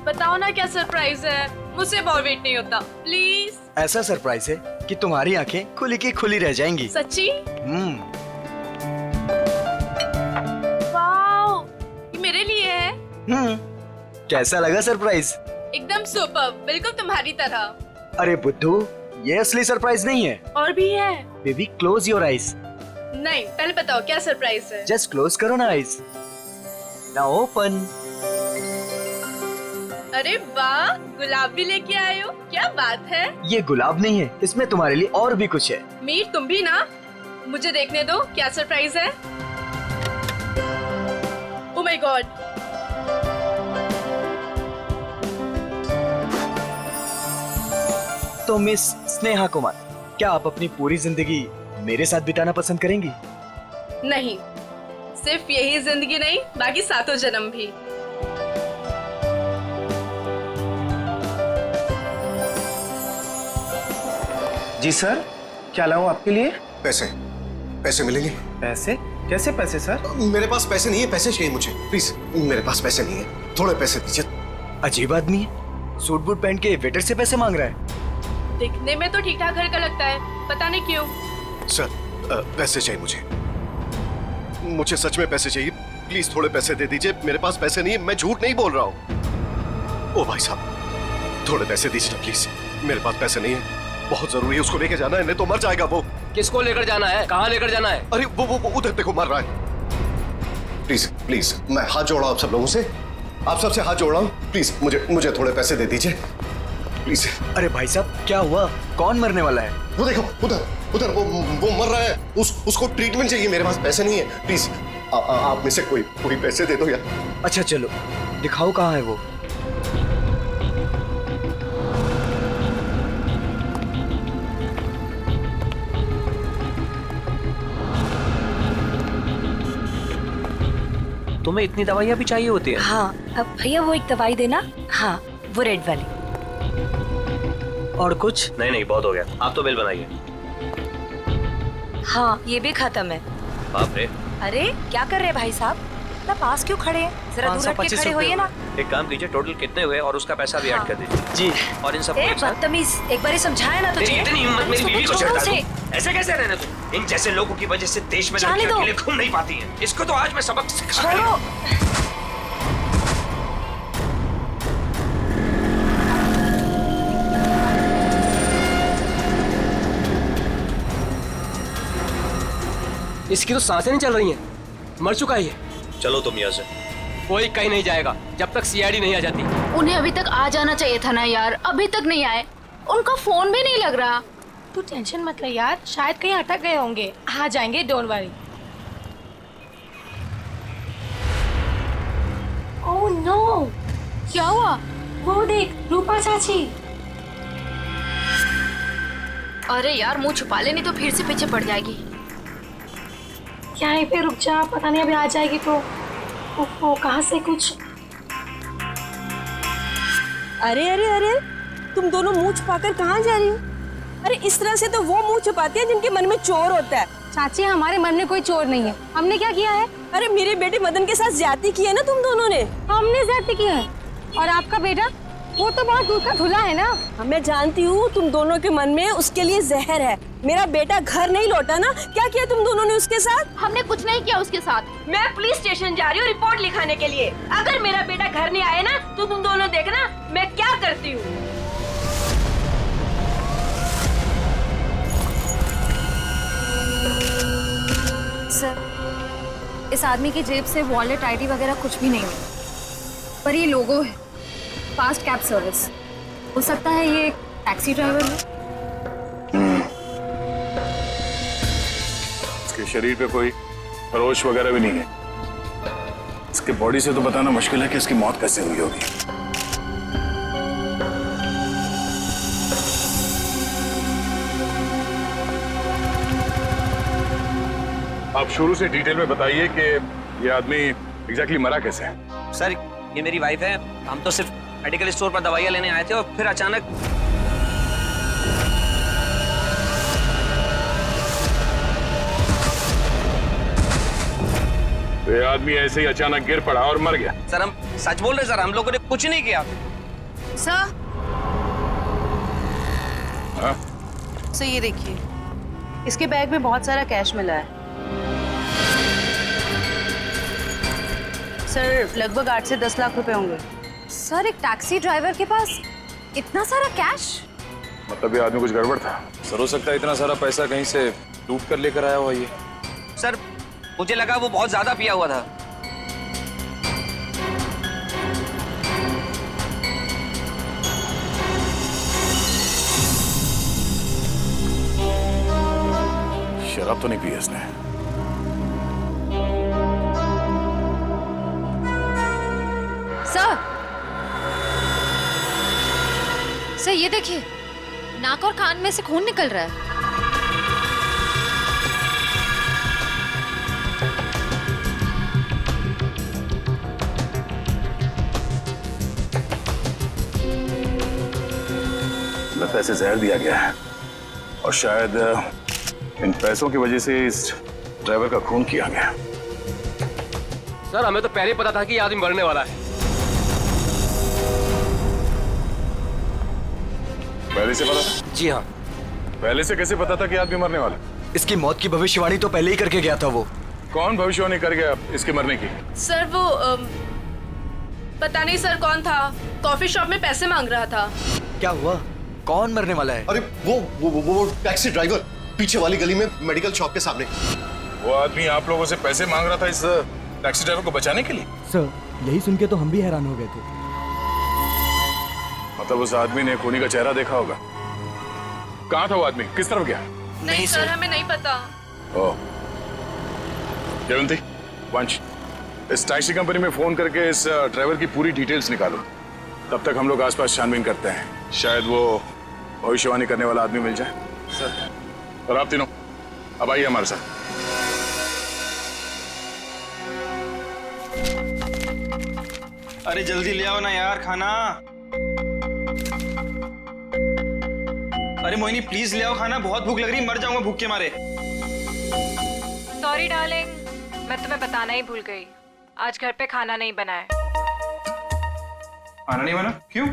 बताओ ना क्या सरप्राइज है, मुझसे अब और वेट नहीं होता, प्लीज। ऐसा सरप्राइज है कि तुम्हारी आंखें खुली की खुली रह जाएंगी। सच्ची? हम्म। वाओ, ये मेरे लिए है। कैसा लगा सरप्राइज? एकदम सुपर, बिल्कुल तुम्हारी तरह। अरे बुद्धू, ये असली सरप्राइज नहीं है। और भी है? Baby close your eyes. नहीं, पहले बताओ क्या सरप्राइज है। जस्ट क्लोज करो ना आईज। Now open. अरे वाह, गुलाब भी लेके आए हो, क्या बात है। ये गुलाब नहीं है, इसमें तुम्हारे लिए और भी कुछ है। मीर तुम भी ना, मुझे देखने दो क्या सरप्राइज है। Oh my God. तो मिस स्नेहा कुमार, क्या आप अपनी पूरी जिंदगी मेरे साथ बिताना पसंद करेंगी? नहीं, सिर्फ यही जिंदगी नहीं, बाकी सातों जन्म भी। जी सर, क्या लाऊं आपके लिए? पैसे पैसे मिलेंगे? पैसे? कैसे पैसे सर? मेरे पास पैसे नहीं है, पैसे चाहिए मुझे प्लीज। मेरे पास पैसे नहीं है, थोड़े पैसे दीजिए। अजीब आदमी है, सूट बूट पहन के वेटर से पैसे मांग रहा है। दिखने में तो ठीक ठाक घर का लगता है, पता नहीं क्यों। सर पैसे चाहिए मुझे सच में पैसे चाहिए, प्लीज थोड़े पैसे दे दीजिए। मेरे पास पैसे नहीं है, मैं झूठ नहीं बोल रहा हूँ। ओ भाई साहब, थोड़े पैसे दीजिए ना प्लीज। मेरे पास पैसे नहीं है, बहुत जरूरी है, उसको लेके जाना है, नहीं तो मर जाएगा वो। किसको लेकर जाना है? कहाँ लेकर जाना है? अरे वो उधर देखो, मर रहा है। प्लीज प्लीज, मैं हाथ जोड़ रहा हूँ आप सब लोगों से, आप सबसे हाथ जोड़ रहा हूँ, प्लीज मुझे थोड़े पैसे दे दीजिए प्लीज। अरे भाई साहब, क्या हुआ? कौन मरने वाला है? वो देखो उधर वो मर रहा है, उसको ट्रीटमेंट चाहिए। मेरे पास पैसे नहीं है, प्लीज आप में से कोई पैसे दे दो यार। अच्छा चलो दिखाओ कहाँ है वो। तुम्हें इतनी दवाइयाँ भी चाहिए होती है? हाँ, अब भैया वो एक दवाई देना। हाँ, वो रेड वाली। और कुछ? नहीं, बहुत हो गया, आप तो बिल बनाइए। हाँ, ये भी खत्म है। बाप रे। अरे क्या कर रहे भाई साहब, इतना पास क्यों खड़े हैं? जरा दूर हट के खड़े होइए ना। एक काम कीजिए, टोटल कितने हुए और उसका पैसा भी ऐड कर दीजिए। जी। और इन सब बदतमीज, एक बार ही समझाया ना तुझे। इतनी हिम्मत मेरी बीवी को छोड़ो चढ़ा उसे। दूं। ऐसे कैसे रहने तुम? इन जैसे लोगों की वजह से देश में जाने लड़कियां दो। अकेले घूम नहीं पाती हैं। इसको तो आज मैं सबक सिखा। छोड़ो। इसकी तो सांसें नहीं चल रही हैं, मर चुका है ये। चलो तुम यहाँ से। कोई कहीं नहीं जाएगा जब तक सीआईडी नहीं आ जाती। उन्हें अभी तक आ जाना चाहिए था ना यार, अभी तक नहीं आए, उनका फोन भी नहीं लग रहा। तू टेंशन मत ले यार, शायद कहीं अटक गए होंगे, आ जाएंगे, डोंट वरी। ओह नो, क्या हुआ? वो देख रूपा चाची। अरे यार मुंह छुपा ले, नहीं तो फिर से पीछे पड़ जाएगी। क्या है पे, रुक जा, पता नहीं अभी आ जाएगी तो। ओहो, कहाँ से कुछ। अरे अरे अरे, तुम दोनों मुंह छुपाकर कहाँ जा रही हो? अरे इस तरह से तो वो मुंह छुपाती है जिनके मन में चोर होता है। चाची हमारे मन में कोई चोर नहीं है, हमने क्या किया है? अरे मेरे बेटे मदन के साथ ज्यादती की है ना तुम दोनों ने। हमने ज्यादती की है, और आपका बेटा वो तो बहुत दूर का धुला है ना। मैं जानती हूँ तुम दोनों के मन में उसके लिए जहर है। मेरा बेटा घर नहीं लौटा ना, क्या किया तुम दोनों ने उसके साथ? हमने कुछ नहीं किया उसके साथ। मैं पुलिस स्टेशन जा रही हूँ रिपोर्ट लिखाने के लिए। अगर मेरा बेटा घर नहीं आए ना तो तुम दोनों देखना मैं क्या करती हूँ। सर, इस आदमी की जेब से वॉलेट, आईडी वगैरह कुछ भी नहीं है, पर ये लोगो है फास्ट कैब सर्विस। हो सकता है ये एक टैक्सी ड्राइवर है। इसके शरीर पे कोई खरोच वगैरह भी नहीं है। इसके बॉडी से तो बताना मुश्किल है कि इसकी मौत कैसे हुई होगी। आप शुरू से डिटेल में बताइए कि ये आदमी एग्जैक्टली मरा कैसे है। सर, ये मेरी वाइफ है, हम तो सिर्फ मेडिकल स्टोर पर दवाइयाँ लेने आए थे और फिर अचानक तो ये आदमी ऐसे ही अचानक गिर पड़ा और मर गया। सर, हम सच बोल रहे सर, हम लोगों ने कुछ नहीं किया। सर हाँ? सर ये देखिए, इसके बैग में बहुत सारा कैश मिला है सर, लगभग 8 से 10 लाख रुपए होंगे। सर एक टैक्सी ड्राइवर के पास इतना सारा कैश? मतलब ये आदमी कुछ गड़बड़ था। सर हो सकता है इतना सारा पैसा कहीं से लूट कर लेकर आया हुआ ये। सर मुझे लगा वो बहुत ज्यादा पिया हुआ था। शराब तो नहीं पी इसने। सर ये देखिए, नाक और कान में से खून निकल रहा है। लगता है इसे जहर दिया गया है और शायद इन पैसों की वजह से इस ड्राइवर का खून किया गया। सर हमें तो पहले ही पता था कि ये आदमी मरने वाला है। पहले से पता था? जी हाँ। पहले से कैसे पता था कि आदमी मरने वाला? इसकी मौत की भविष्यवाणी तो पहले ही करके गया था वो। कौन भविष्यवाणी कर गया इसके मरने की? सर वो पता नहीं सर कौन था, कॉफी शॉप में पैसे मांग रहा था। क्या हुआ? कौन मरने वाला है? अरे वो टैक्सी ड्राइवर, पीछे वाली गली में मेडिकल शॉप के सामने। वो आदमी आप लोगों से पैसे मांग रहा था इस टैक्सी ड्राइवर को बचाने के लिए? सर यही सुन के तो हम भी हैरान हो गए थे। मतलब उस आदमी ने खूनी का चेहरा देखा होगा। कहाँ था वो आदमी? किस तरफ गया? नहीं सर, हमें नहीं पता। ओह, जयवंती, वंश, इस टैक्सी कंपनी में फोन करके इस ड्राइवर की पूरी डिटेल्स निकालो। तब तक हम लोग आसपास छानबीन करते हैं, शायद वो भविष्यवाणी करने वाला आदमी मिल जाए। सर, और आप तीनों अब आइए हमारे साथ। अरे जल्दी ले आओ ना यार खाना। अरे मोहिनी प्लीज ले आओ खाना, बहुत भूख लग रही है, मर जाऊंगा भूख के मारे। सॉरी डार्लिंग, मैं तुम्हें बताना ही भूल गई, आज घर पे खाना नहीं बना है। खाना नहीं बना? क्यों?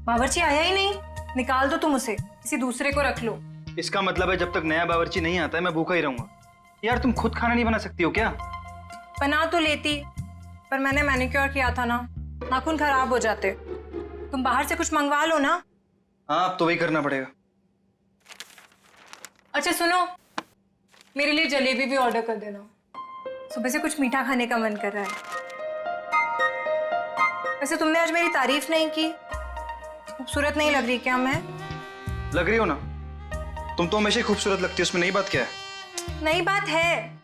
बावर्ची आया ही नहीं, निकाल दो तुम उसे, किसी दूसरे को रख लो। इसका मतलब है जब तक नया बावर्ची नहीं आता है मैं भूखा ही रहूंगा। यार तुम खुद खाना नहीं बना सकती हो क्या? बना तो लेती, पर मैंने मैनिक्योर किया था ना, नाखून खराब हो जाते। तुम बाहर से कुछ मंगवा लो ना। हाँ अब तो वही करना पड़ेगा। अच्छा सुनो, मेरे लिए जलेबी भी ऑर्डर कर देना, सुबह से कुछ मीठा खाने का मन कर रहा है। वैसे तुमने आज मेरी तारीफ नहीं की, खूबसूरत नहीं लग रही क्या मैं? लग रही हो ना, तुम तो हमेशा ही खूबसूरत लगती हो, उसमें नई बात क्या है? नई बात है,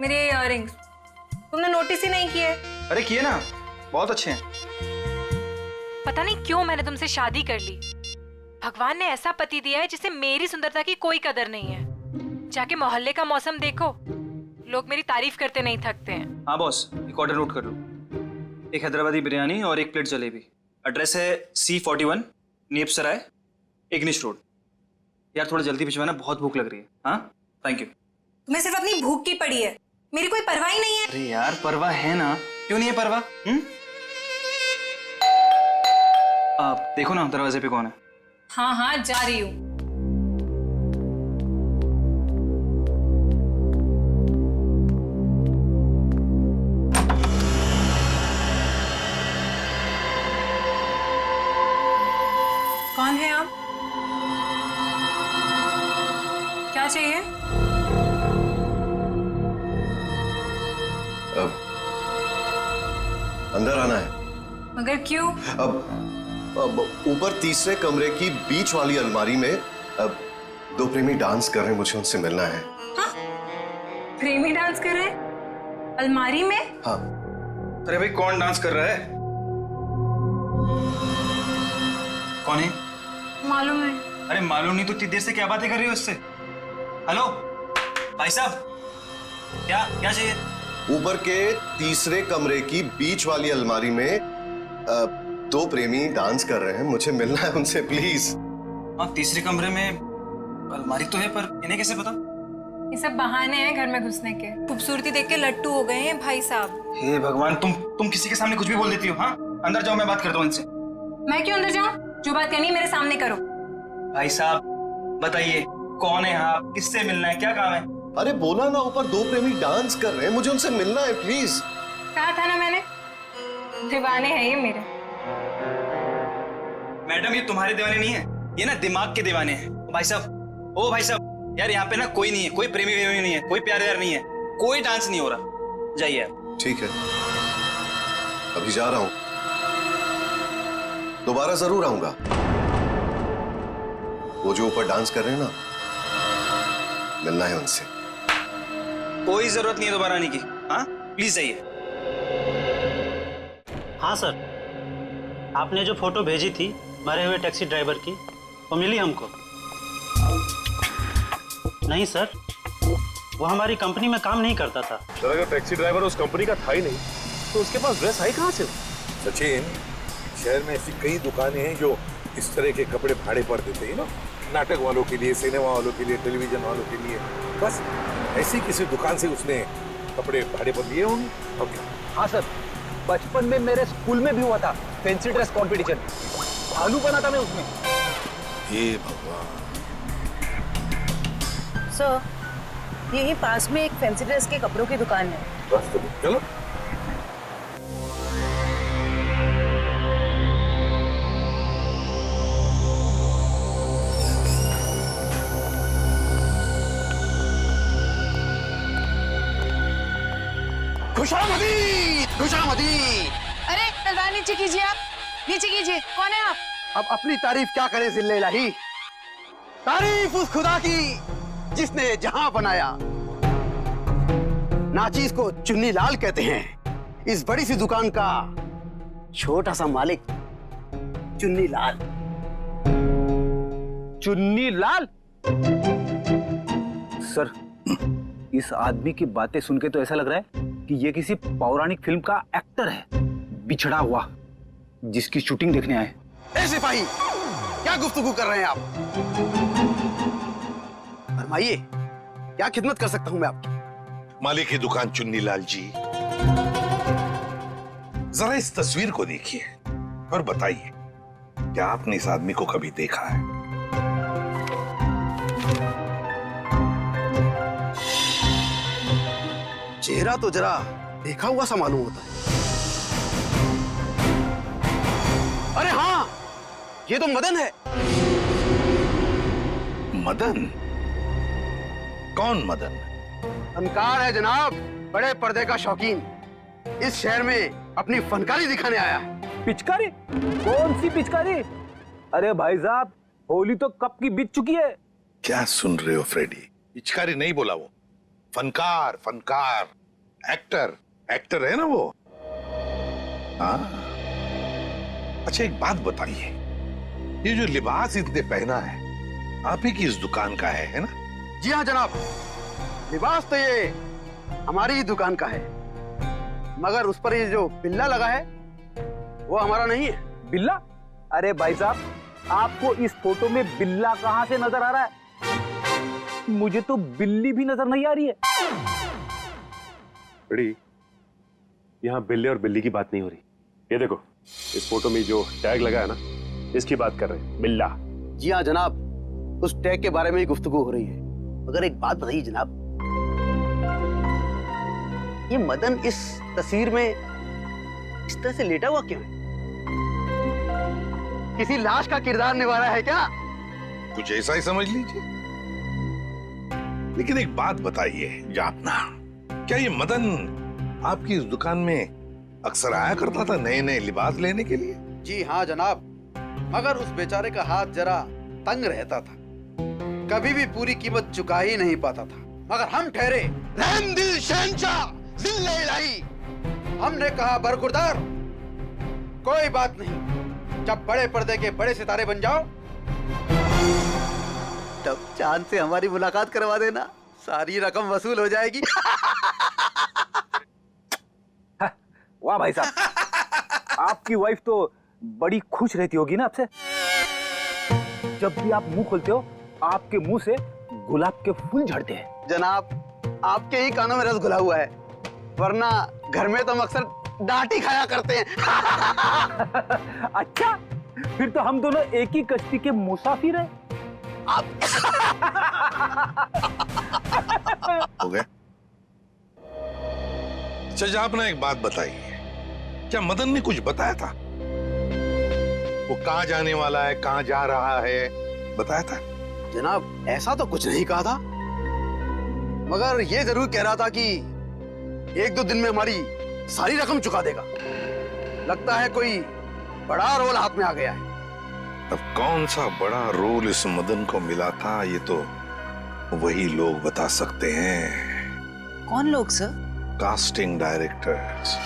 मेरे इयररिंग्स तुमने नोटिस ही नहीं किए। अरे किए ना, बहुत अच्छे हैं। पता नहीं क्यों मैंने तुमसे शादी कर ली। भगवान ने ऐसा पति दिया है जिसे मेरी सुंदरता की कोई कदर नहीं है। जाके मोहल्ले का मौसम देखो, लोग मेरी तारीफ करते नहीं थकते हैं। हाँ बॉस, एक ऑर्डर नोट कर लो, एक हैदराबादी बिरयानी और एक प्लेट जलेबी। एड्रेस है C41 नीपसराय, इग्निश रोड। यार थोड़ा जल्दी भिजवाना, बहुत भूख लग रही है। हाँ थैंक यू। तुम्हें सिर्फ अपनी भूख की पड़ी है, मेरी कोई परवाह ही नहीं है। अरे यार परवाह है ना, क्यों नहीं है परवाह? आप देखो ना दरवाजे पे कौन है। हाँ हाँ जा रही हूँ। कौन है आप? क्या चाहिए? अब अंदर आना है। मगर क्यों? अब ऊपर तीसरे कमरे की बीच वाली अलमारी में अब दो प्रेमी डांस कर रहे हैं, मुझे उनसे मिलना है। हाँ? प्रेमी डांस कर रहे हैं अलमारी में? हाँ। अरे भाई कौन डांस कर रहा है? कौन है? मालूम है। अरे मालूम नहीं तो इतनी देर से क्या बातें कर रही हो इससे? हेलो भाई साहब, क्या क्या चाहिए? ऊपर के तीसरे कमरे की बीच वाली अलमारी में दो प्रेमी डांस कर रहे हैं, मुझे मिलना है उनसे प्लीज। हाँ तीसरे कमरे में अलमारी तो है, पर इन्हें कैसे पता? ये सब बहाने हैं घर में घुसने के। खूबसूरती देख के लट्टू हो गए हैं भाई साहब। हे भगवान, तुम किसी के सामने कुछ भी बोल देती हो। हाँ अंदर जाओ, मैं बात करता हूँ इनसे। मैं क्यों अंदर जाऊं? जो बात करनी है मेरे सामने करो। भाई साहब बताइए, कौन है आप, किससे मिलना है, क्या काम है? अरे बोला ना, ऊपर दो प्रेमी डांस कर रहे हैं, मुझे उनसे मिलना है प्लीज। कहा था ना मैंने, दीवाने हैं ये मेरे। मैडम ये तुम्हारे दीवाने नहीं है, ये ना दिमाग के दीवाने हैं। भाई साहब, ओ भाई साहब, यार यहाँ पे ना कोई नहीं है, कोई प्रेमी वेमी नहीं है, कोई प्यार व्यार नहीं है, कोई डांस नहीं हो रहा, जाइए आप। ठीक है, अभी जा रहा हूं, दोबारा जरूर आऊंगा। वो जो ऊपर डांस कर रहे हैं ना, मिलना है उनसे। कोई जरूरत नहीं है दोबारा आने की, हाँ प्लीज जाइए। हाँ सर, आपने जो फोटो भेजी थी मरे हुए टैक्सी ड्राइवर की, वो मिली हमको। नहीं सर, वो हमारी कंपनी में काम नहीं करता था। सर अगर टैक्सी ड्राइवर उस कंपनी का था ही नहीं तो उसके पास ड्रेस आई कहाँ से? सचिन, शहर में ऐसी कई दुकानें हैं जो इस तरह के कपड़े भाड़े पर देते हैं ना, नाटक वालों के लिए, सिनेमा वालों के लिए, टेलीविजन वालों के लिए। बस ऐसी किसी दुकान से उसने कपड़े भाड़े पर लिए होंगे। ओके। हाँ सर, बचपन में मेरे स्कूल में भी हुआ था फैंसी ड्रेस कंपटीशन, भालू बना था मैं उसमें। हे भगवान। सर, यही पास में एक फैंसी ड्रेस के कपड़ों की दुकान है। बस चलो। खुशामदी, खुशामदी। अरे तलवार नीचे कीजिए, आप नीचे कीजिए। कौन है आप? अब अपनी तारीफ क्या करें जिल्ले इलाही, तारीफ उस खुदा की जिसने जहां बनाया। नाचीज को चुन्नी लाल कहते हैं, इस बड़ी सी दुकान का छोटा सा मालिक चुन्नी लाल। चुन्नी लाल? सर, इस आदमी की बातें सुन के तो ऐसा लग रहा है कि ये किसी पौराणिक फिल्म का एक्टर है, बिछड़ा हुआ, जिसकी शूटिंग देखने आए। ए सिपाही, क्या गुफ्तगू कर रहे हैं आप? फरमाइए, क्या खिदमत कर सकता हूं मैं आपकी? मालिक की दुकान चुन्नी लाल जी, जरा इस तस्वीर को देखिए और बताइए, क्या आपने इस आदमी को कभी देखा है? चेहरा तो जरा देखा हुआ सा मालूम होता है। अरे हाँ, ये तो मदन है। मदन? कौन मदन? फनकार है जनाब, बड़े पर्दे का शौकीन। इस शहर में अपनी फनकारी दिखाने आया है। पिचकारी? कौन सी पिचकारी? अरे भाई साहब, होली तो कब की बीत चुकी है। क्या सुन रहे हो फ्रेडी? पिचकारी नहीं बोला वो, फनकार, फनकार, एक्टर, एक्टर है ना वो। हाँ, अच्छा एक बात बताइए, ये जो लिबास इसने पहना है आप ही की इस दुकान का है ना? जी हाँ जनाब, लिबास तो ये हमारी ही दुकान का है, मगर उस पर ये जो बिल्ला लगा है वो हमारा नहीं है। बिल्ला? अरे भाई साहब, आपको इस फोटो में बिल्ला कहां से नजर आ रहा है? मुझे तो बिल्ली भी नजर नहीं आ रही है। बड़ी, यहाँ बिल्ले और बिल्ली की बात नहीं हो रही। ये देखो, इस फोटो में जो टैग लगा है ना, इसकी बात कर रहे हैं, बिल्ला। जी हाँ जनाब, उस टैग के बारे में ही गुफ्तगू हो रही है। मगर एक बात बताइए जनाब, ये मदन इस तस्वीर में इस तरह से लेटा हुआ क्यों है? किसी लाश का किरदार निभा रहा है क्या? कुछ ऐसा ही समझ लीजिए। लेकिन एक बात बताइए जापना, क्या ये मदन आपकी इस दुकान में अक्सर आया करता था नए नए लिबास लेने के लिए? जी हाँ जनाब, मगर उस बेचारे का हाथ जरा तंग रहता था, कभी भी पूरी कीमत चुका ही नहीं पाता था। मगर हम ठहरे रहम दिल शहंशाह जिल्ले इलाही, हमने कहा बरखुरदार, कोई बात नहीं, जब बड़े पर्दे के बड़े सितारे बन जाओ तब चांद से हमारी मुलाकात करवा देना, सारी रकम वसूल हो जाएगी। वाह भाई साहब, आपकी वाइफ तो बड़ी खुश रहती होगी ना आपसे। जब भी आप मुंह खोलते हो, आपके मुंह से गुलाब के फूल झड़ते हैं। जनाब, आपके ही कानों में रस घुला हुआ है, वरना घर में तो हम अक्सर डांट ही खाया करते हैं। अच्छा, फिर तो हम दोनों एक ही कश्ती के मुसाफिर हैं। हो गए? अच्छा आपने एक बात बताई, क्या मदन ने कुछ बताया था? वो कहाँ जाने वाला है, कहाँ जा रहा है, बताया था? जनाब ऐसा तो कुछ नहीं कहा था, मगर ये जरूर कह रहा था कि 1-2 दिन में हमारी सारी रकम चुका देगा। लगता है कोई बड़ा रोल हाथ में आ गया है। अब कौन सा बड़ा रोल इस मदन को मिला था, ये तो वही लोग बता सकते हैं। कौन लोग sir? Casting directors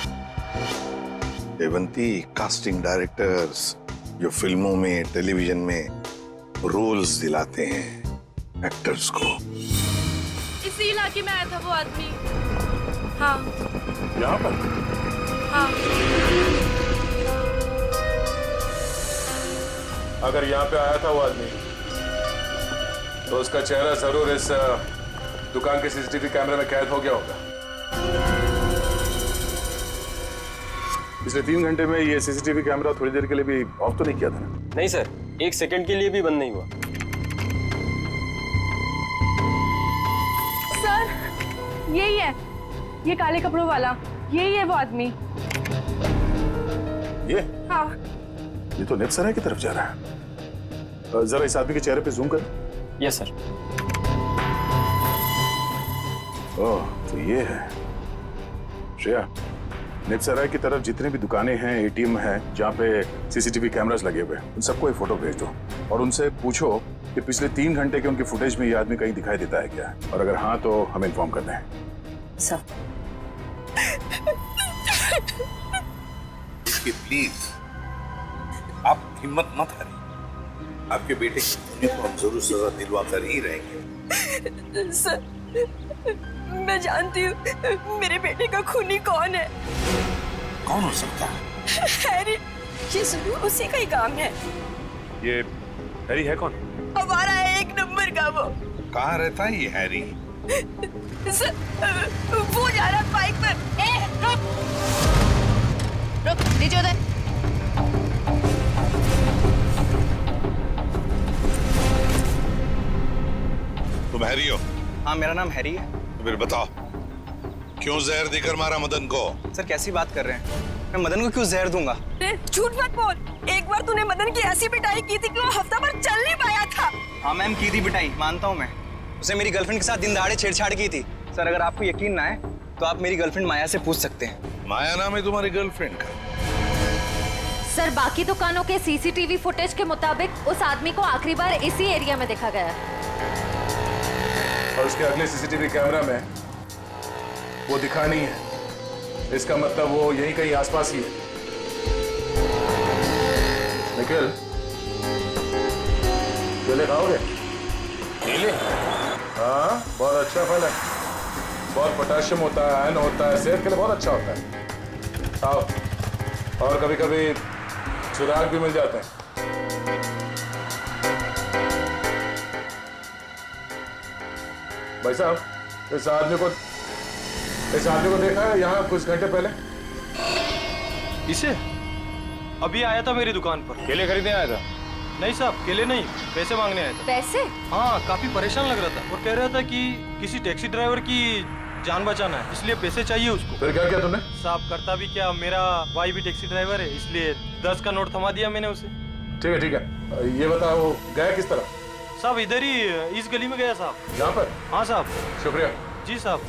Devanti, casting directors जो फिल्मों में, टेलीविजन में रोल्स दिलाते हैं एक्टर्स को। इसी इलाके में आया था वो आदमी। हाँ यहाँ पर? हाँ। अगर यहाँ पे आया था वो आदमी तो उसका चेहरा जरूर इस दुकान के सीसीटीवी कैमरे में कैद हो गया होगा। पिछले 3 घंटे में ये सीसीटीवी कैमरा थोड़ी देर के लिए भी ऑफ तो नहीं किया था ना? नहीं सर, 1 सेकंड के लिए भी बंद नहीं हुआ। सर यही है, ये काले कपड़ों वाला, यही है वो आदमी। ये? हाँ। ये तो नेपसराय की तरफ जा रहा है। जरा इस आदमी के चेहरे पे जूम कर। Yes sir. ओह, तो ये है श्रेया। नेपसराय की तरफ जितने भी दुकानें हैं, एटीएम हैं, जहाँ पे सीसीटीवी कैमरास लगे हुए हैं, उन सबको एक फोटो भेज दो और उनसे पूछो कि पिछले 3 घंटे के उनके फुटेज में ये आदमी कहीं दिखाई देता है क्या, और अगर हाँ तो हमें इन्फॉर्म कर दें। सर प्लीज आप हिम्मत मत हारिए, आपके बेटे की खूनी को हम जरूर सजा दिलवा कर ही रहेंगे। सर मैं जानती हूँ मेरे बेटे का खूनी कौन है। कौन हो सकता है? हैरी, ये जरूर उसी का ही काम है। ये हैरी है कौन? हमारा है 1 नंबर का वो। कहाँ रहता है ये हैरी? सर वो जा रहा है बाइक पर। रुक नीचे उधर। तुम हैरी हो? हाँ मेरा नाम हैरी है। तो फिर बताओ क्यों जहर देकर मारा मदन को? सर कैसी बात कर रहे हैं, मैं मदन को क्यों जहर दूंगा? झूठ मत बोल, एक बार तूने मदन की ऐसी पिटाई की थी कि वो हफ्ता भर चल नहीं पाया था। हाँ मैम की थी पिटाई, मानता हूँ मैं। उसे मेरी गर्लफ्रेंड के साथ दिन दहाड़े छेड़छाड़ की थी। सर अगर आपको यकीन ना है तो आप मेरी गर्लफ्रेंड माया से पूछ सकते हैं। माया नाम है तुम्हारी गर्लफ्रेंड का? सर बाकी दुकानों के सीसीटीवी फुटेज के मुताबिक उस आदमी को आखिरी बार इसी एरिया में देखा गया है। और उसके अगले सीसीटीवी कैमरा में वो दिखा नहीं है, इसका मतलब वो यहीं कहीं आसपास ही है। निखिल, केले खाओगे? केले? हाँ, बहुत अच्छा फल है, बहुत पोटेशियम होता है, आयरन होता है, सेहत के लिए बहुत अच्छा होता है। खाओ, और कभी कभी सुराग भी मिल जाते हैं। भाई साहब, इस आदमी को देखा है यहाँ कुछ घंटे पहले? इसे? अभी आया था मेरी दुकान पर। केले खरीदने आया था? नहीं साहब, केले नहीं, पैसे मांगने आया था। पैसे? हाँ, काफी परेशान लग रहा था और कह रहा था कि किसी टैक्सी ड्राइवर की जान बचाना है, इसलिए पैसे चाहिए उसको। फिर क्या किया तुमने? साहब करता भी क्या, मेरा भाई भी टैक्सी ड्राइवर है, इसलिए 10 का नोट थमा दिया मैंने उसे। ठीक है, ये बताओ वो गया किस तरह? साहब इधर ही इस गली में गया साहब। यहाँ पर? हाँ साहब। शुक्रिया। जी साहब।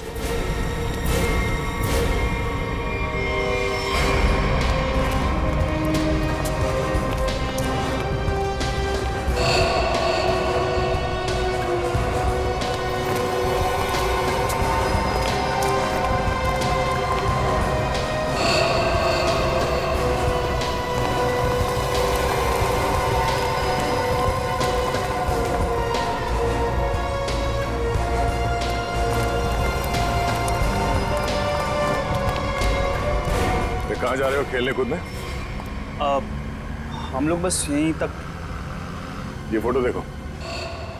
कहाँ जा रहे हो खेलने कूदने? हम लोग बस यहीं तक। ये फोटो देखो,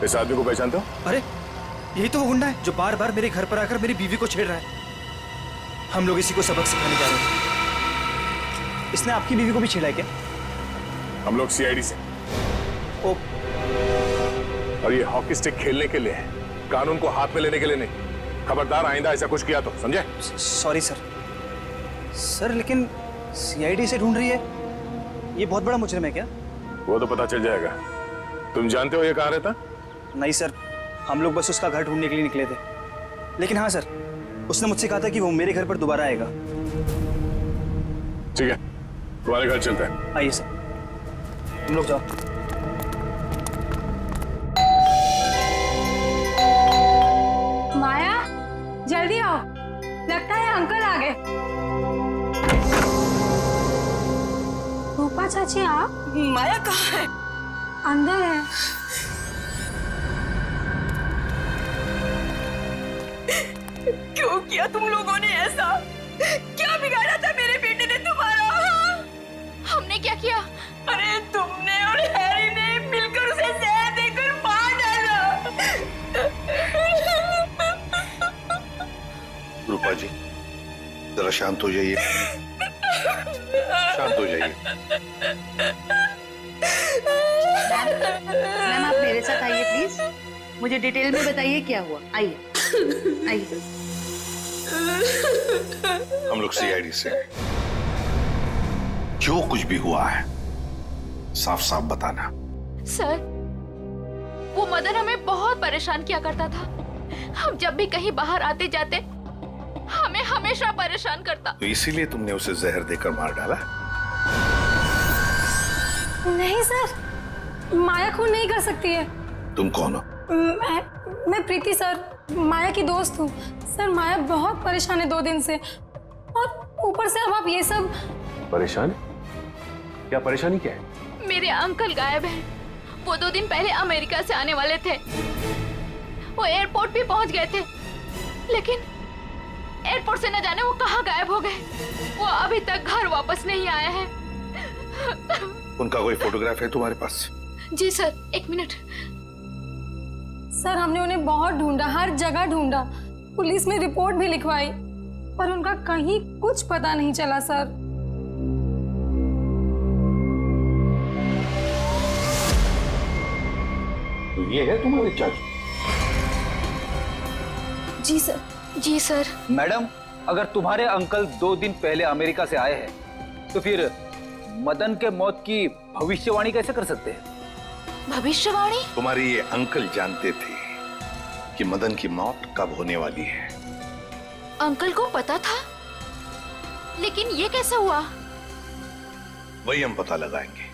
इस आदमी को पहचानते हो? अरे यही तो वो गुंडा है जो बार बार मेरे घर पर आकर मेरी बीवी को छेड़ रहा है। हम लोग इसी को सबक सिखाने जा रहे हैं। इसने आपकी बीवी को भी छेड़ा है क्या? हम लोग सीआईडी से। और ये हॉकी स्टिक खेलने के लिए है, कानून को हाथ में लेने के लिए नहीं। खबरदार आइंदा ऐसा कुछ किया तो, समझे? Sorry sir. सर लेकिन सीआईडी से ढूंढ रही है, ये बहुत बड़ा मुजरिम है क्या? वो तो पता चल जाएगा। तुम जानते हो ये कहाँ रहता? नहीं सर, हम लोग बस उसका घर ढूंढने के लिए निकले थे। लेकिन हाँ सर, उसने मुझसे कहा था कि वो मेरे घर पर दोबारा आएगा। ठीक है, तुम्हारे घर चलते हैं। आइए सर, तुम लोग जाओ। माया, जल्दी आओ, लगता है अंकल आ गए। रूपा चाची आप? माया कहाँ है? अंदर है। क्यों किया तुम लोगों ने ऐसा? क्या बिगाड़ा था मेरे बेटे ने तुम्हारा? हमने क्या किया? अरे तुमने और हैरी ने मिलकर उसे जहर देकर मार डाला। रूपा जी, जरा शांत हो जाइए, शांत हो जाइए। मैम आप मेरे साथ आइए प्लीज, मुझे डिटेल में बताइए क्या हुआ। आइए आइए। हम लोग सीआईडी से हैं। जो कुछ भी हुआ है साफ साफ बताना। सर, वो मदन हमें बहुत परेशान किया करता था। हम जब भी कहीं बाहर आते जाते हमें हमेशा परेशान करता। तो इसीलिए तुमने उसे जहर देकर मार डाला? नहीं सर, माया खून नहीं कर सकती है। तुम कौन हो? मैं प्रीति सर, माया की दोस्त हूँ। सर माया बहुत परेशान है 2 दिन से, और ऊपर से अब आप ये सब। परेशान? क्या परेशानी क्या है? मेरे अंकल गायब हैं। वो 2 दिन पहले अमेरिका से आने वाले थे। वो एयरपोर्ट भी पहुंच गए थे, लेकिन एयरपोर्ट से न जाने वो कहाँ गायब हो गए। वो अभी तक घर वापस नहीं आया है। उनका कोई फोटोग्राफ है तुम्हारे पास? जी सर, 1 मिनट। सर हमने उन्हें बहुत ढूंढा, हर जगह ढूंढा, पुलिस में रिपोर्ट भी लिखवाई, पर उनका कहीं कुछ पता नहीं चला सर। तो ये है तुम्हारे चाचू? जी सर। जी सर। मैडम, अगर तुम्हारे अंकल 2 दिन पहले अमेरिका से आए हैं, तो फिर मदन के मौत की भविष्यवाणी कैसे कर सकते हैं? भविष्यवाणी? तुम्हारे ये अंकल जानते थे कि मदन की मौत कब होने वाली है। अंकल को पता था, लेकिन ये कैसे हुआ? वही हम पता लगाएंगे,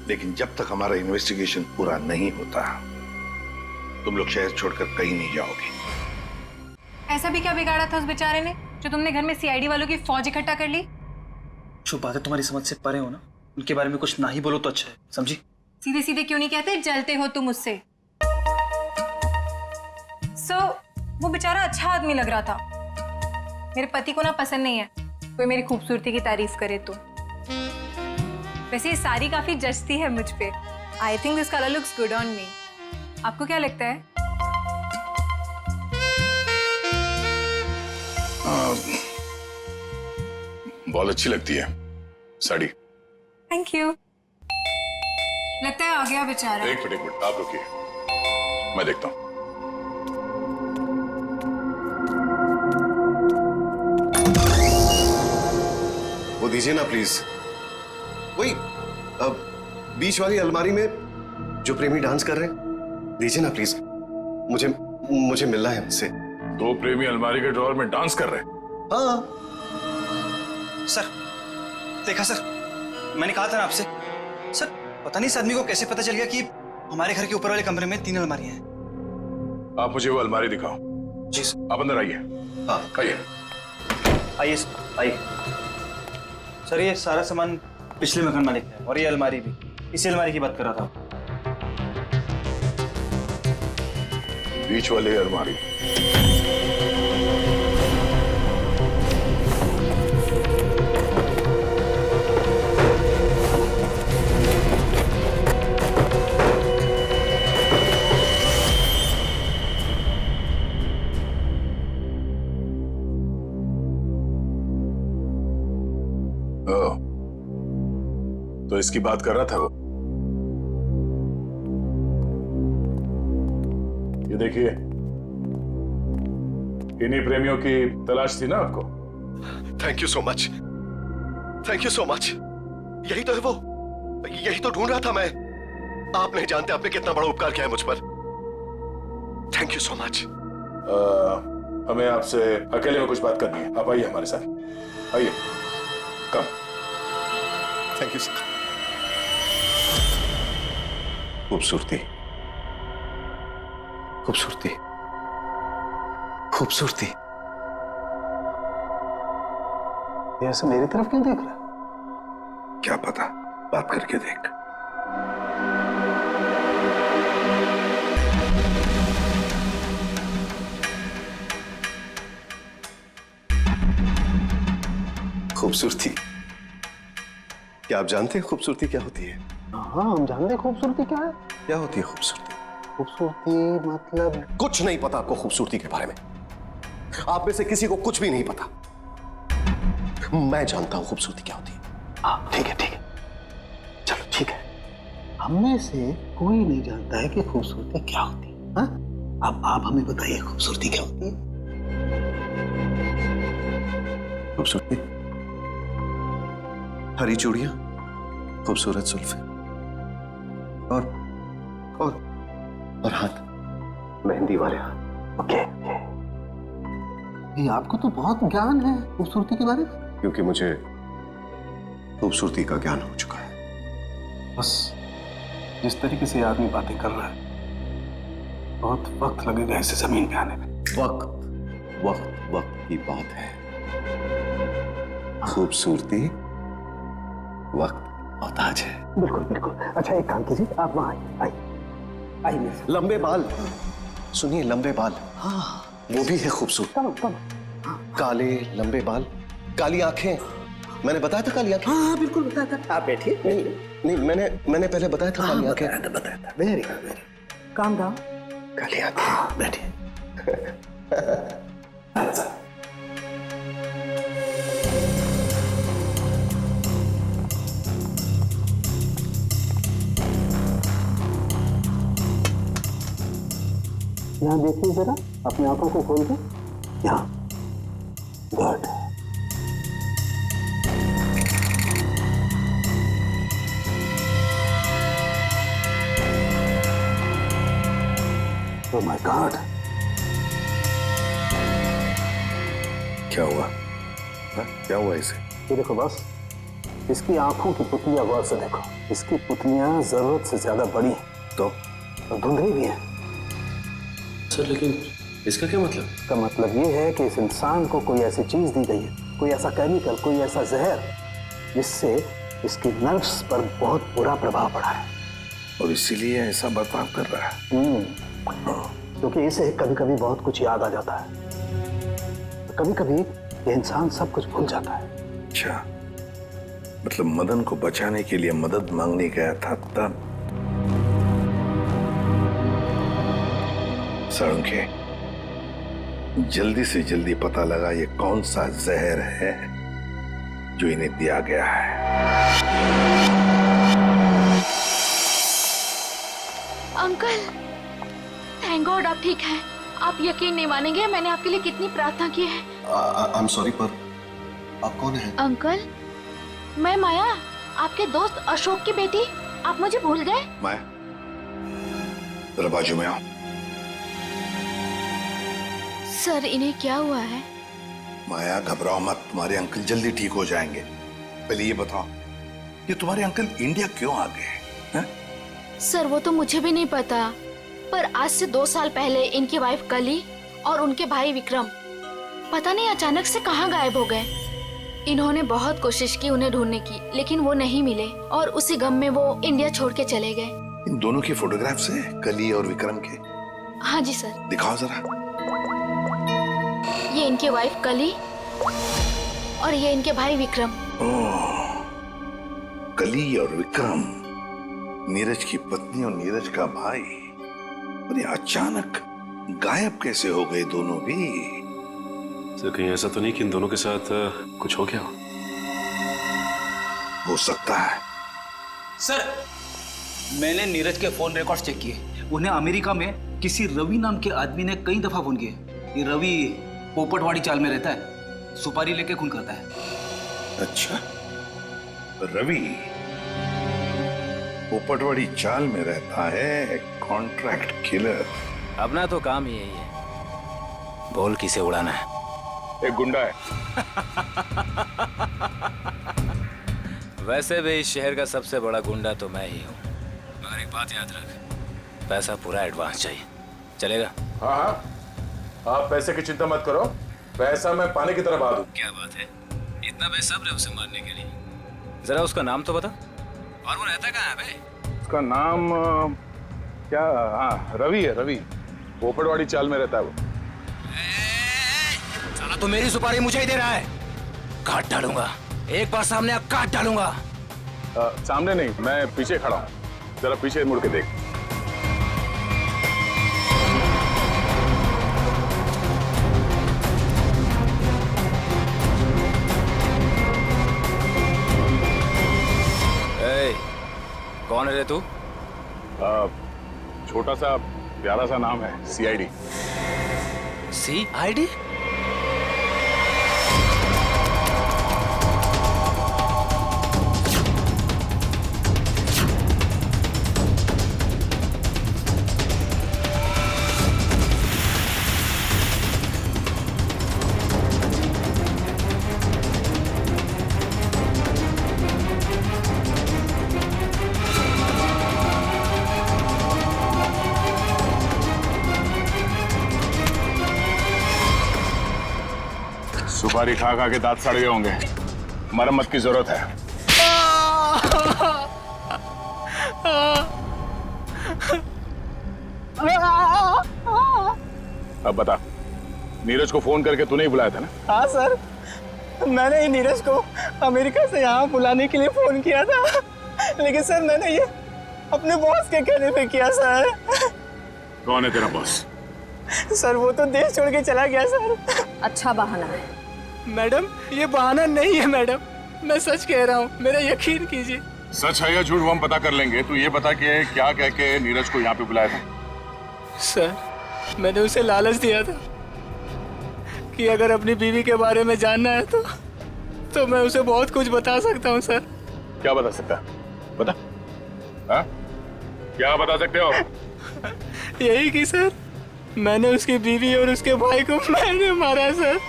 लेकिन जब तक हमारा इन्वेस्टिगेशन पूरा नहीं होता तुम लोग शहर छोड़कर कहीं नहीं जाओगे। ऐसा भी क्या बिगाड़ा था उस बेचारे ने जो तुमने घर में सीआईडी वालों की फौज इकट्ठा कर ली? जो बातें तुम्हारी समझ से परे हो ना, उनके बारे में कुछ ना ही बोलो तो अच्छा है, समझी? सीधे सीधे क्यों नहीं कहते जलते हो तुम उससे? वो बेचारा अच्छा आदमी लग रहा था। मेरे पति को ना पसंद नहीं है कोई मेरी खूबसूरती की तारीफ करे तो। वैसे ये साड़ी काफी जचती है मुझ पे। I think this colour looks good on me. आपको क्या लगता है? बहुत अच्छी लगती है साड़ी। Thank you. लगता है आ गया बेचारा। एक मिनट आप रुकिए, मैं देखता हूँ। वो दीजिए ना प्लीज, वही बीच वाली अलमारी में जो प्रेमी डांस कर रहे हैं, दीजिए ना प्लीज। मुझे मिलना है उनसे। 2 प्रेमी अलमारी के ड्रॉअर में डांस कर रहे हैं? हाँ सर, देखा सर, मैंने कहा था ना आपसे। सर पता नहीं इस आदमी को कैसे पता चल गया कि हमारे घर के ऊपर वाले कमरे में 3 अलमारियां हैं। आप मुझे वो अलमारी दिखाओ। जी सर। आप अंदर आइए। हाँ आइए। आइए आइए। सर ये सारा सामान पिछले मकान मालिक है, और ये अलमारी भी इसी अलमारी की बात कर रहा था। बीच वाली अलमारी। तो इसकी बात कर रहा था वो। ये देखिए, इन्हीं प्रेमियों की तलाश थी ना आपको? Thank you so much, thank you so much. यही तो है वो, यही तो ढूंढ रहा था मैं। आप नहीं जानते आपने कितना बड़ा उपकार किया है मुझ पर। Thank you so much. हमें आपसे अकेले में कुछ बात करनी है, आप आइए हमारे साथ, आइए। कम। Thank you sir. खूबसूरती, खूबसूरती, खूबसूरती। ये ऐसे मेरी तरफ क्यों देख रहा? क्या पता, बात करके देख। खूबसूरती, क्या आप जानते हैं खूबसूरती क्या होती है? हाँ, हम जानते हैं खूबसूरती क्या है। क्या होती है खूबसूरती? खूबसूरती मतलब कुछ नहीं पता आपको खूबसूरती के बारे में। आप में से किसी को कुछ भी नहीं पता। मैं जानता हूं खूबसूरती क्या होती है। हाँ, ठीक है, ठीक है, चलो ठीक है। हम में से कोई नहीं जानता है कि खूबसूरती क्या होती है। हाँ? अब आप हमें बताइए खूबसूरती क्या होती है? खूबसूरती हरी चूड़ियां, खूबसूरत जुल्फे और हाथ, मेहंदी वाले हाथ। ओके, ये आपको तो बहुत ज्ञान है खूबसूरती के बारे में। क्योंकि मुझे खूबसूरती का ज्ञान हो चुका है। बस जिस तरीके से आदमी बातें कर रहा है, बहुत वक्त लगेगा इसे जमीन पे आने में। वक्त वक्त वक्त की बात है। खूबसूरती वक्त मोहताज है। बिल्कुल बिल्कुल। अच्छा, एक काम कीजिए, आप वहां आइए, आइए। लंबे बाल, सुनिए, लंबे बाल। हाँ, वो भी है खूबसूरत। काले लंबे बाल, काली आंखें। मैंने बताया था काली आंखें। हाँ, बिल्कुल बताया था। आप बैठिए। नहीं, मैंने पहले बताया था काली आंखें। बताया था। Very good, very calm down. काली आंखें। बैठिए। यहाँ देखिए जरा, अपनी आंखों को खोल के। यहाँ, गुड। ओह माय गॉड, क्या हुआ? क्या हुआ इसे? ये देखो बस, इसकी आंखों की पुतलियां गौर से देखो। इसकी पुतलियां जरूरत से ज्यादा बड़ी हैं तो धुंधली भी हैं। सर, लेकिन इसका क्या मतलब? इसका मतलब ये है कि इस इंसान को कोई ऐसी चीज दी गई है, कोई ऐसा केमिकल, कोई ऐसा जहर, जिससे इसकी नर्व्स पर बहुत बुरा प्रभाव पड़ा है और इसीलिए ऐसा बर्ताव कर रहा है। क्योंकि इसे कभी कभी बहुत कुछ याद आ जाता है, कभी कभी ये इंसान सब कुछ भूल जाता है। अच्छा, मतलब मदन को बचाने के लिए मदद मांगने गया था तब। सड़के, जल्दी से जल्दी पता लगा ये कौन सा जहर है जो इन्हें दिया गया है। अंकल, थैंक गॉड आप ठीक हैं। आप यकीन नहीं मानेंगे, मैंने आपके लिए कितनी प्रार्थना की है। आई एम सॉरी, पर आप कौन हैं? अंकल, मैं माया, आपके दोस्त अशोक की बेटी। आप मुझे भूल गए? माया, जरा बाजू में आओ। सर, इन्हें क्या हुआ है? माया, घबराओ मत, तुम्हारे अंकल जल्दी ठीक हो जाएंगे। पहले ये बताओ, ये तुम्हारे अंकल इंडिया क्यों आ गए हैं? सर, वो तो मुझे भी नहीं पता, पर आज से 2 साल पहले इनकी वाइफ कली और उनके भाई विक्रम पता नहीं अचानक से कहाँ गायब हो गए। इन्होंने बहुत कोशिश की उन्हें ढूंढने की, लेकिन वो नहीं मिले और उसी गम में वो इंडिया छोड़ के चले गए। इन दोनों की फोटोग्राफ्स हैं, कली और विक्रम के? हाँ जी सर। दिखाओ जरा। ये इनकी वाइफ कली और ये इनके भाई विक्रम। ओह, कली और विक्रम, नीरज की पत्नी और नीरज का भाई। और ये अचानक गायब कैसे हो गए दोनों भी? सर, कहीं ऐसा तो नहीं कि इन दोनों के साथ कुछ हो गया हो? हो सकता है, सर, मैंने नीरज के फोन रिकॉर्ड्स चेक किए। उन्हें अमेरिका में किसी रवि नाम के आदमी ने कई दफा फोन किए। ये रवि पोपटवाड़ी चाल में रहता है, सुपारी लेके खून करता है। अच्छा, रवि पोपटवाड़ी चाल में रहता है, कॉन्ट्रैक्ट किलर। अपना तो काम ही यही है, बोल किसे उड़ाना है। एक गुंडा है। वैसे भी इस शहर का सबसे बड़ा गुंडा तो मैं ही हूँ। मगर एक बात याद रख, पैसा पूरा एडवांस चाहिए। चलेगा? हाँ हाँ, आप पैसे की चिंता मत करो, पैसा मैं पानी की तरह बहा दूं। क्या बात है, इतना बेसब्र है उसे मारने के लिए। जरा उसका नाम तो बता, और वो रहता कहाँ है बे? उसका नाम क्या? हाँ, रवि है, रवि। पोपटवाड़ी चाल में रहता है वो। साला तो मेरी सुपारी मुझे ही दे रहा है। काट डालूंगा, एक बार सामने आ काट डालूंगा। सामने नहीं, मैं पीछे खड़ा हूँ, जरा पीछे मुड़ के देख। कौन है रे तू? छोटा सा प्यारा सा नाम है, CID। CID? सुपारी खा खा के दांत सड़ गए होंगे, मरम्मत की जरूरत है। अब बता, नीरज को फोन करके तूने ही बुलाया था ना? हाँ सर, मैंने ही नीरज को अमेरिका से यहाँ बुलाने के लिए फोन किया था, लेकिन सर मैंने ये अपने बॉस के कहने पे किया सर। कौन है तेरा बॉस? सर वो तो देश छोड़ के चला गया सर। अच्छा बहाना है। मैडम ये बहाना नहीं है मैडम, मैं सच कह रहा हूँ, मेरा यकीन कीजिए। सच है या झूठ वो हम पता कर लेंगे। तू ये बता कि क्या कह के नीरज को यहाँ पे बुलाया था? सर मैंने उसे लालच दिया था कि अगर अपनी बीवी के बारे में जानना है तो मैं उसे बहुत कुछ बता सकता हूँ सर। क्या बता सकता है? बता। हाँ? क्या बता सकते हो? यही कि सर मैंने उसकी बीवी और उसके भाई को मैंने मारा सर।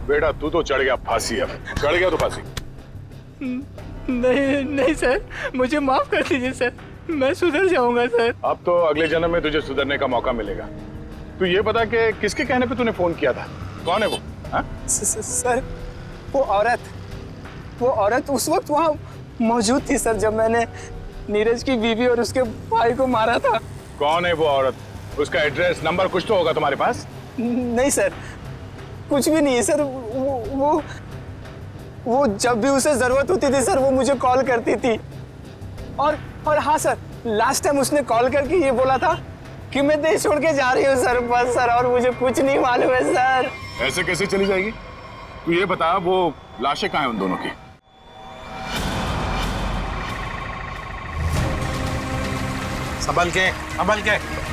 बेटा तू तो चढ़ गया फांसी, अब चढ़ गया तो फांसी। नहीं सर, मुझे माफ कर दीजिए सर, मैं सुधर जाऊंगा सर। अब तो अगले जन्म में तुझे सुधरने का मौका मिलेगा। तू ये बता कि किसके कहने पे तूने फोन किया था? कौन है वो? सर वो औरत उस वक्त वहाँ मौजूद थी सर, जब मैंने नीरज की बीवी और उसके भाई को मारा था। कौन है वो औरत? उसका एड्रेस नंबर कुछ तो होगा तुम्हारे पास? नहीं सर, कुछ भी नहीं है सर। वो जब भी उसे जरूरत होती थी सर वो मुझे कॉल करती थी। और हाँ सर, लास्ट टाइम उसने कॉल करके ये बोला था कि मैं देश छोड़ के जा रही हूँ सर, बस सर, और मुझे कुछ नहीं मालूम है सर। ऐसे कैसे चली जाएगी? तू ये बता, वो लाशें कहाँ हैं उन दोनों की? संभल के, संभल के।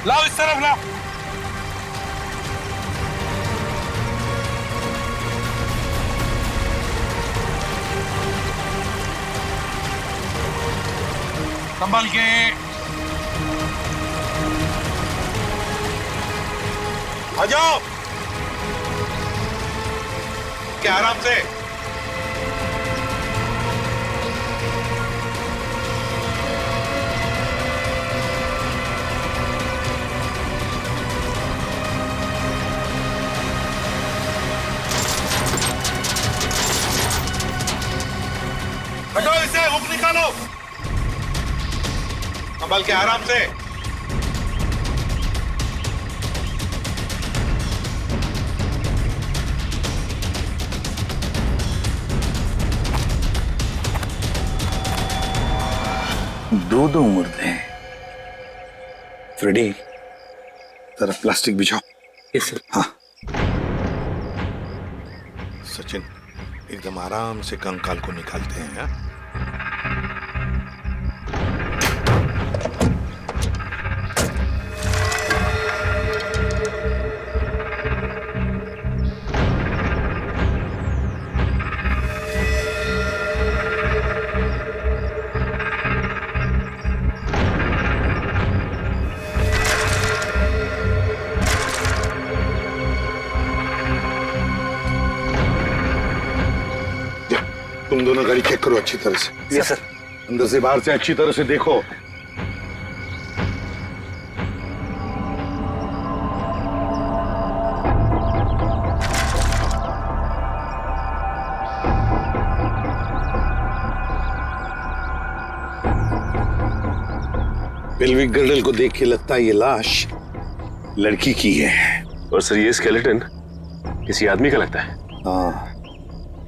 लाओ इस तरफ लाओ। संभल के। आ जाओ। क्या आराम से। हटाओ इसे, हुक निकालो। संभल के आराम से। दो मुर्दे। फ्रेडी, जरा प्लास्टिक बिछाओ। Yes sir. हाँ सचिन, एकदम आराम से कंकाल को निकालते हैं। हाँ? तुम दोनों गाड़ी चेक करो अच्छी तरह से। Yes sir. अंदर से बाहर से अच्छी तरह से देखो। पेल्विक गर्डल को देख के लगता है ये लाश लड़की की है। और सर ये स्केलेटन किसी आदमी का लगता है। हाँ,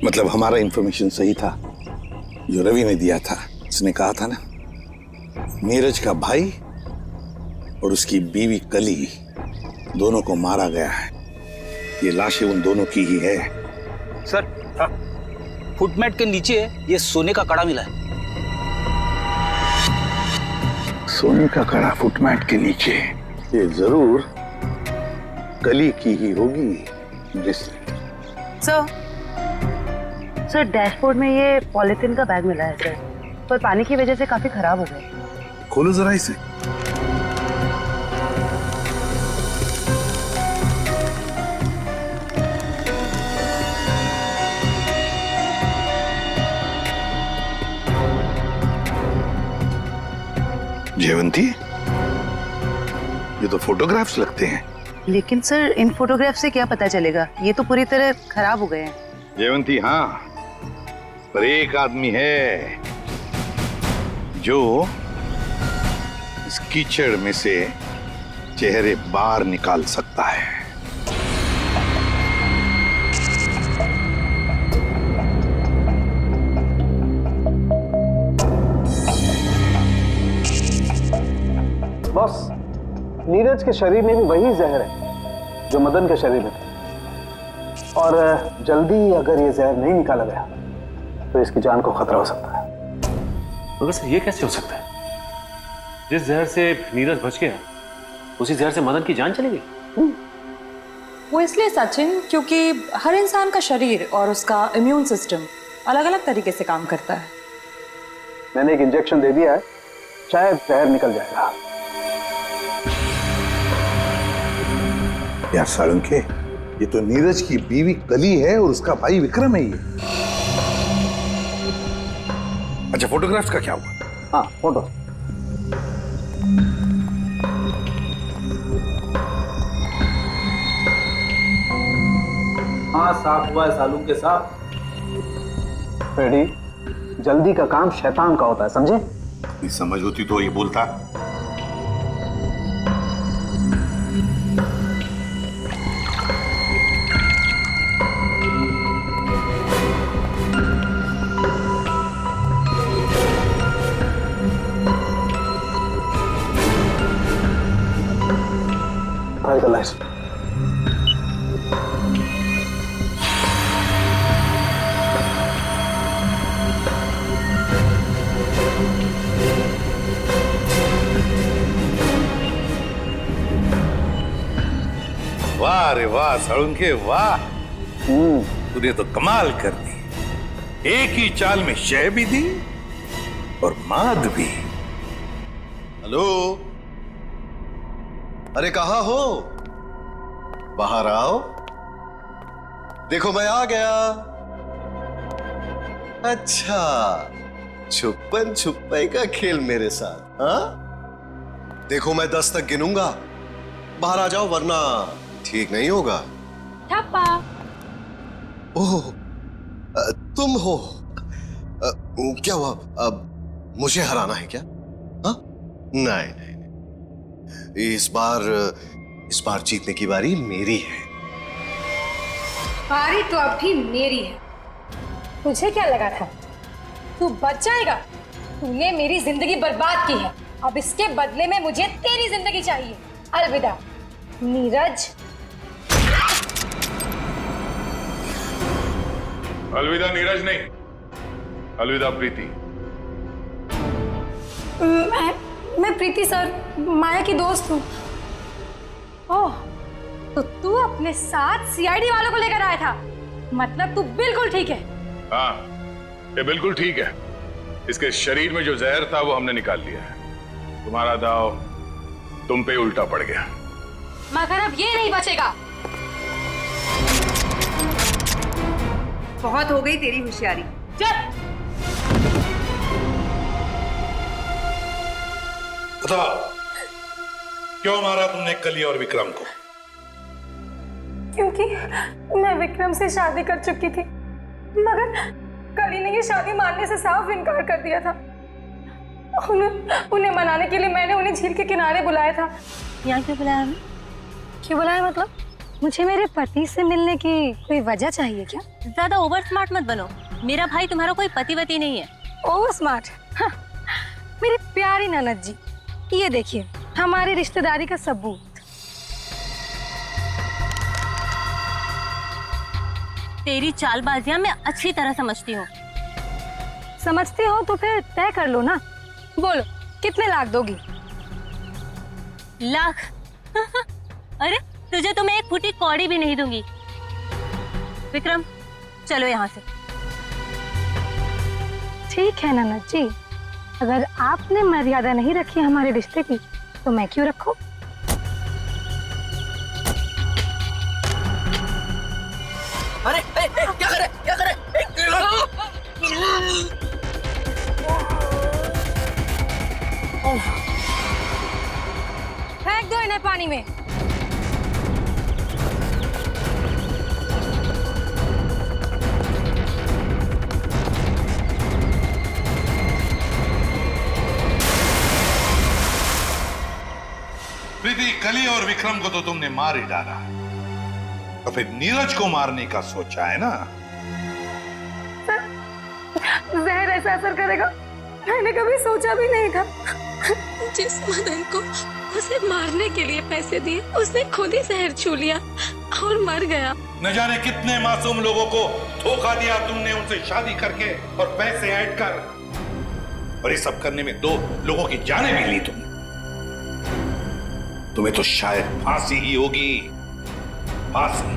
मतलब हमारा इंफॉर्मेशन सही था जो रवि ने दिया था। उसने कहा था ना, नीरज का भाई और उसकी बीवी कली दोनों को मारा गया है। ये लाशें उन दोनों की ही है। सर, फुटमैट के नीचे ये सोने का कड़ा मिला है। सोने का कड़ा फुटमैट के नीचे? ये जरूर कली की ही होगी। सर डैशबोर्ड में ये पॉलिथीन का बैग मिला है सर, पर पानी की वजह से काफी खराब हो गए। खोलो जरा इसे। जयवंती, ये तो फोटोग्राफ्स लगते हैं। लेकिन सर इन फोटोग्राफ से क्या पता चलेगा, ये तो पूरी तरह खराब हो गए हैं। जयवंती हाँ, पर एक आदमी है जो इस कीचड़ में से चेहरे बाहर निकाल सकता है। बॉस, नीरज के शरीर में भी वही जहर है जो मदन के शरीर में था, और जल्दी अगर ये जहर नहीं निकाला गया तो इसकी जान को खतरा हो सकता है। मगर सर ये कैसे हो सकता है? जिस जहर से नीरज बच गया उसी जहर से मदन की जान चली गई। वो इसलिए सचिन, क्योंकि हर इंसान का शरीर और उसका इम्यून सिस्टम अलग अलग तरीके से काम करता है। मैंने एक इंजेक्शन दे दिया है, शायद जहर निकल जाएगा। यार साळुंखे, ये तो नीरज की बीवी कली है और उसका भाई विक्रम है ये। अच्छा, फोटोग्राफ्स का क्या हुआ? हाँ, फोटो। हाँ, साफ हुआ है सालूके साहब। फ्रेडी, जल्दी का काम शैतान का होता है, समझे? समझ होती तो ये बोलता। वाह रे वाह साळुंखे, वाह, तूने तो कमाल कर दी। एक ही चाल में शय भी दी और माद भी। हेलो, अरे कहाँ हो? बाहर आओ, देखो मैं आ गया। अच्छा, छुपन छुपाई का खेल मेरे साथ? हाँ, देखो मैं 10 तक गिनूंगा, बाहर आ जाओ वरना ठीक नहीं होगा। ठप्पा। ओह, तुम हो? क्या हुआ? अब मुझे हराना है क्या? हाँ, नहीं नहीं नहीं, इस बार जीतने की बारी मेरी है। बारी तो अब भी मेरी है। तुझे क्या लगा था तू बच जाएगा? तूने मेरी जिंदगी बर्बाद की है। अब इसके बदले में मुझे तेरी जिंदगी चाहिए। अलविदा नीरज। अलविदा नीरज नहीं, अलविदा प्रीति। मैं प्रीति सर, माया की दोस्त हूँ। ओह, तो तू अपने साथ सीआईडी वालों को लेकर आया था? मतलब तू बिल्कुल ठीक है। हाँ, ये बिल्कुल ठीक है। इसके शरीर में जो जहर था वो हमने निकाल लिया है। तुम्हारा दाव तुम पे उल्टा पड़ गया। मगर अब ये नहीं बचेगा। बहुत हो गई तेरी होशियारी। चल। बताओ, क्यों मारा तुमने कली और विक्रम को? क्योंकि मैं विक्रम से शादी कर चुकी थी, मगर कली ने ये शादी मानने से साफ इनकार कर दिया था। उन्हें मनाने के लिए मैंने उन्हें झील के किनारे बुलाया था। यहाँ क्यों बुलाया हमें? क्यों बुलाया मतलब? मुझे मेरे पति से मिलने की कोई वजह चाहिए क्या? ज्यादा ओवर स्मार्ट मत बनो। मेरा भाई तुम्हारा कोई पतिवती नहीं है। Over smart? मेरी प्यारी ननद जी, ये देखिए हमारी रिश्तेदारी का सबूत। तेरी चालबाजियां मैं अच्छी तरह समझती हूँ। समझती हो तो फिर तय कर लो ना। बोलो कितने लाख दोगी? लाख? अरे तुझे तो मैं एक फूटी कौड़ी भी नहीं दूंगी। विक्रम चलो यहाँ से। ठीक है ननद जी, अगर आपने मर्यादा नहीं रखी हमारे रिश्ते की तो मैं क्यों रखूं? अरे क्या करे क्या करे? फेंक दो इन्हें पानी में। प्रीति, कली और विक्रम को तो तुमने मार ही डाला, तो फिर नीरज को मारने का सोचा है ना? जहर ऐसा असर करेगा मैंने कभी सोचा भी नहीं था। जिस मदन को उसे मारने के लिए पैसे दिए उसने खुद ही जहर छू लिया और मर गया। न जाने कितने मासूम लोगों को धोखा दिया तुमने, उनसे शादी करके और पैसे ऐड कर, और ये सब करने में 2 लोगों की जानें भी ली तुमने। तुम्हें तो शायद फांसी ही होगी, फांसी।